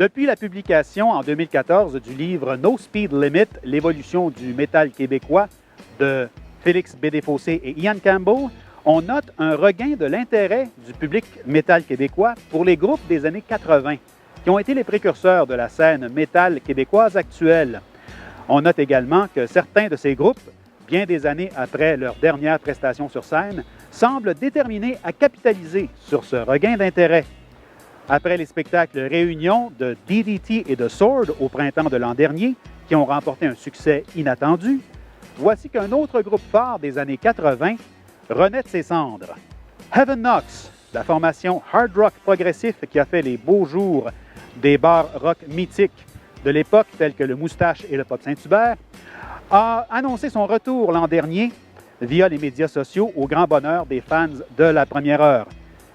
Depuis la publication en 2014 du livre No Speed Limit, l'évolution du métal québécois de Félix Bédéfossé et Ian Campbell, on note un regain de l'intérêt du public métal québécois pour les groupes des années 80, qui ont été les précurseurs de la scène métal québécoise actuelle. On note également que certains de ces groupes, bien des années après leur dernière prestation sur scène, semblent déterminés à capitaliser sur ce regain d'intérêt. Après les spectacles réunions de DDT et de Sword au printemps de l'an dernier, qui ont remporté un succès inattendu, voici qu'un autre groupe phare des années 80 renaît de ses cendres. Heaven Knocks, la formation hard rock progressif qui a fait les beaux jours des bars rock mythiques de l'époque, tels que le Moustache et le Pop Saint-Hubert, a annoncé son retour l'an dernier via les médias sociaux au grand bonheur des fans de la première heure.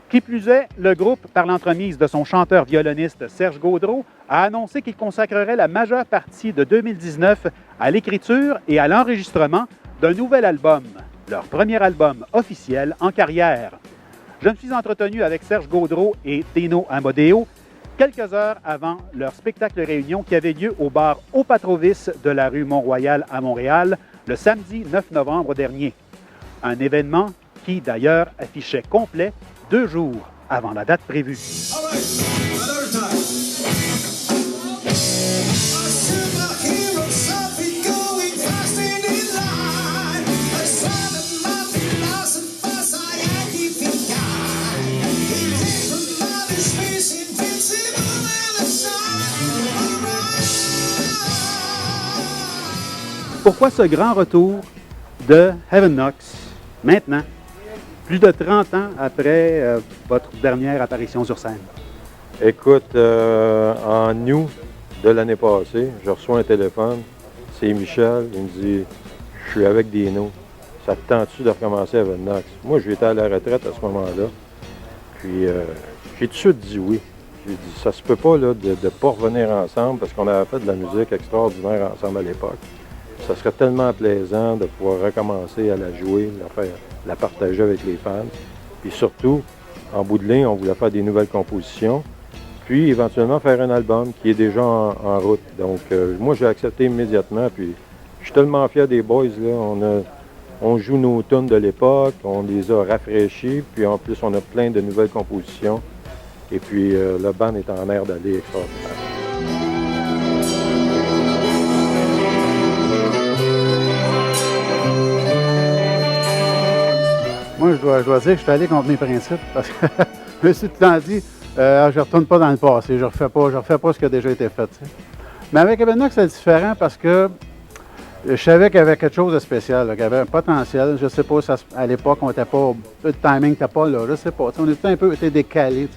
Qui plus est, le groupe, par l'entremise de son chanteur-violoniste Serge Gaudreau, a annoncé qu'il consacrerait la majeure partie de 2019 à l'écriture et à l'enregistrement d'un nouvel album, leur premier album officiel en carrière. Je me suis entretenu avec Serge Gaudreau et Tino Amodeo quelques heures avant leur spectacle réunion qui avait lieu au bar Au Patrovis de la rue Mont-Royal à Montréal le samedi 9 novembre dernier. Un événement qui, d'ailleurs, affichait complet 2 jours avant la date prévue. Pourquoi ce grand retour de Heaven Knocks maintenant, plus de 30 ans après votre dernière apparition sur scène? Écoute, en août de l'année passée, je reçois un téléphone, c'est Michel, il me dit « Je suis avec Dino, ça te tente-tu de recommencer Heaven Knocks? » Moi, j'étais à la retraite à ce moment-là, puis j'ai tout de suite dit oui. J'ai dit « Ça se peut pas là, de ne pas revenir ensemble parce qu'on avait fait de la musique extraordinaire ensemble à l'époque. Ça serait tellement plaisant de pouvoir recommencer à la jouer, la partager avec les fans. Puis surtout, en bout de ligne, on voulait faire des nouvelles compositions, puis éventuellement faire un album qui est déjà en route. Donc, moi, j'ai accepté immédiatement, puis je suis tellement fier des boys, là. On joue nos tunes de l'époque, on les a rafraîchis, puis en plus, on a plein de nouvelles compositions. Et puis, le band est en air d'aller extraordinaire. Moi, je dois dire que je suis allé contre mes principes parce que je me suis tout le temps dit je ne retourne pas dans le passé, je ne refais pas ce qui a déjà été fait. T'sais. Mais avec Heaven Knocks, c'est différent parce que je savais qu'il y avait quelque chose de spécial, qu'il y avait un potentiel. Je ne sais pas, à l'époque, on n'était pas. Le timing n'était pas là, je ne sais pas. On était un peu décalé.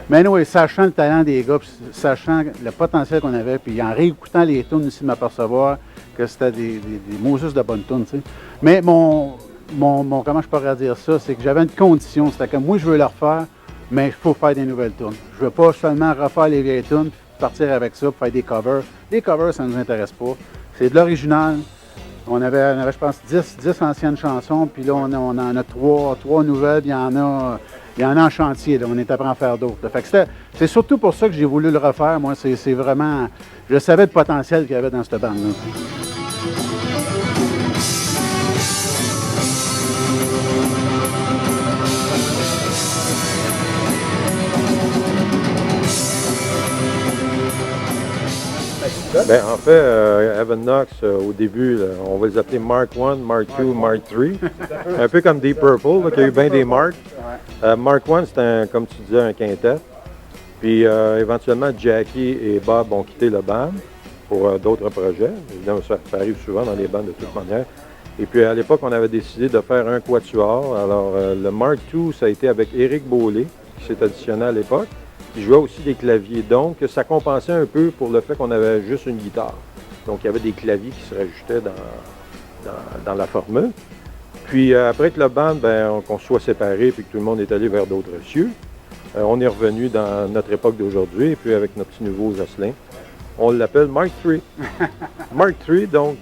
Mais nous, sachant le talent des gars, sachant le potentiel qu'on avait, puis en réécoutant les tunes ici de m'apercevoir que c'était des Moses de bonnes tunes. Mais comment je pourrais dire ça, c'est que j'avais une condition, c'était que moi je veux le refaire, mais il faut faire des nouvelles tunes. Je veux pas seulement refaire les vieilles tunes, puis partir avec ça, pour faire des covers. Les covers, ça ne nous intéresse pas. C'est de l'original. On avait, je pense, 10 anciennes chansons, puis là, on en a 3 nouvelles, puis il y en a en chantier, là. On est après à en faire d'autres. Fait que c'est surtout pour ça que j'ai voulu le refaire. Moi, c'est vraiment... Je savais le potentiel qu'il y avait dans cette bande-là. Bien, en fait, Heaven Knocks, au début, là, on va les appeler Mark I, Mark II, Mark III. Un peu comme Deep Purple, là, qui a eu bien des marques. Mark I, c'était, comme tu disais, un quintet. Puis, éventuellement, Jackie et Bob ont quitté le band pour d'autres projets. Évidemment, ça arrive souvent dans les bandes de toute manière. Et puis, à l'époque, on avait décidé de faire un quatuor. Alors, le Mark II, ça a été avec Éric Beaulé, qui s'est additionné à l'époque. Il jouait aussi des claviers, donc ça compensait un peu pour le fait qu'on avait juste une guitare. Donc il y avait des claviers qui se rajoutaient dans la formule. Puis après que le band, qu'on soit séparés et que tout le monde est allé vers d'autres cieux, on est revenu dans notre époque d'aujourd'hui, et puis avec nos petits nouveaux Jocelyn, on l'appelle Mark III. Mark III, donc,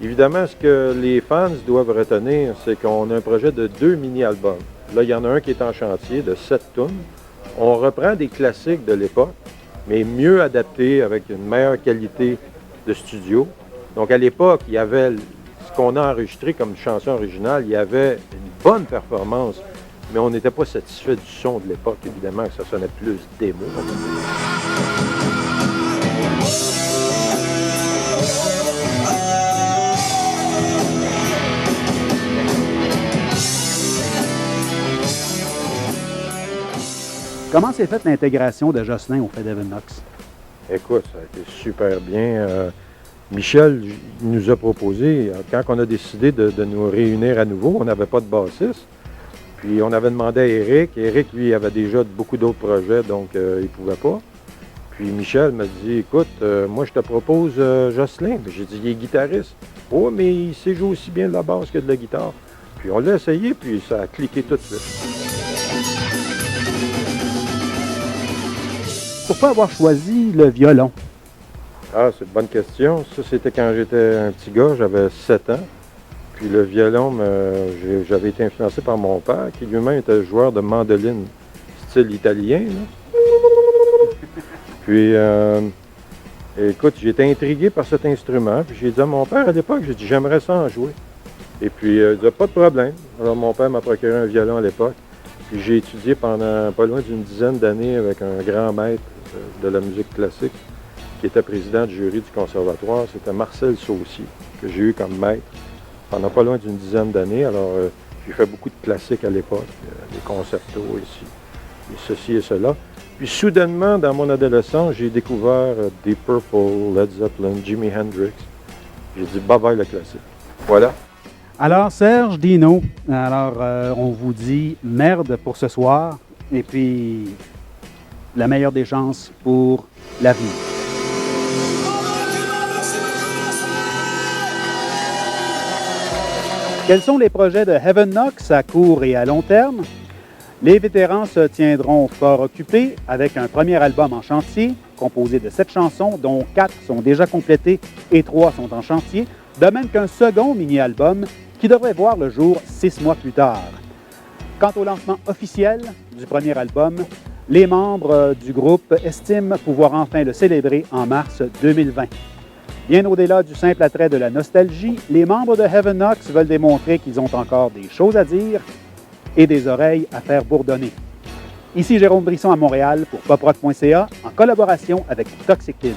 évidemment, ce que les fans doivent retenir, c'est qu'on a un projet de 2 mini-albums. Là, il y en a un qui est en chantier de 7 tunes. On reprend des classiques de l'époque, mais mieux adapté, avec une meilleure qualité de studio. Donc à l'époque, il y avait ce qu'on a enregistré comme chanson originale, il y avait une bonne performance, mais on n'était pas satisfait du son de l'époque, évidemment, que ça sonnait plus démo. Comment s'est faite l'intégration de Jocelyn au fait d'Evan Knox? Écoute, ça a été super bien. Michel il nous a proposé, quand on a décidé de nous réunir à nouveau, on n'avait pas de bassiste. Puis on avait demandé à Eric. Eric, lui, avait déjà beaucoup d'autres projets, donc il ne pouvait pas. Puis Michel m'a dit, écoute, moi je te propose Jocelyn. J'ai dit, il est guitariste. Oh, mais il sait jouer aussi bien de la basse que de la guitare. Puis on l'a essayé, puis ça a cliqué tout de suite. Pourquoi avoir choisi le violon? Ah, c'est une bonne question. Ça, c'était quand j'étais un petit gars, j'avais 7 ans. Puis le violon, j'avais été influencé par mon père, qui lui-même était joueur de mandoline, style italien. Là. Puis, écoute, j'étais intrigué par cet instrument. Puis j'ai dit à mon père à l'époque, j'ai dit, j'aimerais ça en jouer. Et puis, il dit, pas de problème. Alors mon père m'a procuré un violon à l'époque. Puis j'ai étudié pendant pas loin d'une dizaine d'années avec un grand maître de la musique classique, qui était président du jury du conservatoire. C'était Marcel Saucier, que j'ai eu comme maître pendant pas loin d'une dizaine d'années. Alors, j'ai fait beaucoup de classiques à l'époque, des concertos ici, et ceci et cela. Puis soudainement, dans mon adolescence, j'ai découvert Deep Purple, Led Zeppelin, Jimi Hendrix. J'ai dit bye-bye le classique. Voilà. Alors, Serge, Dino, on vous dit merde pour ce soir, et puis la meilleure des chances pour l'avenir. Quels sont les projets de Heaven Knox à court et à long terme? Les vétérans se tiendront fort occupés avec un premier album en chantier, composé de 7 chansons, dont 4 sont déjà complétées et 3 sont en chantier, de même qu'un second mini-album qui devrait voir le jour 6 mois plus tard. Quant au lancement officiel du premier album, les membres du groupe estiment pouvoir enfin le célébrer en mars 2020. Bien au-delà du simple attrait de la nostalgie, les membres de Heaven Knox veulent démontrer qu'ils ont encore des choses à dire et des oreilles à faire bourdonner. Ici Jérôme Brisson à Montréal pour poprock.ca en collaboration avec Toxic TV.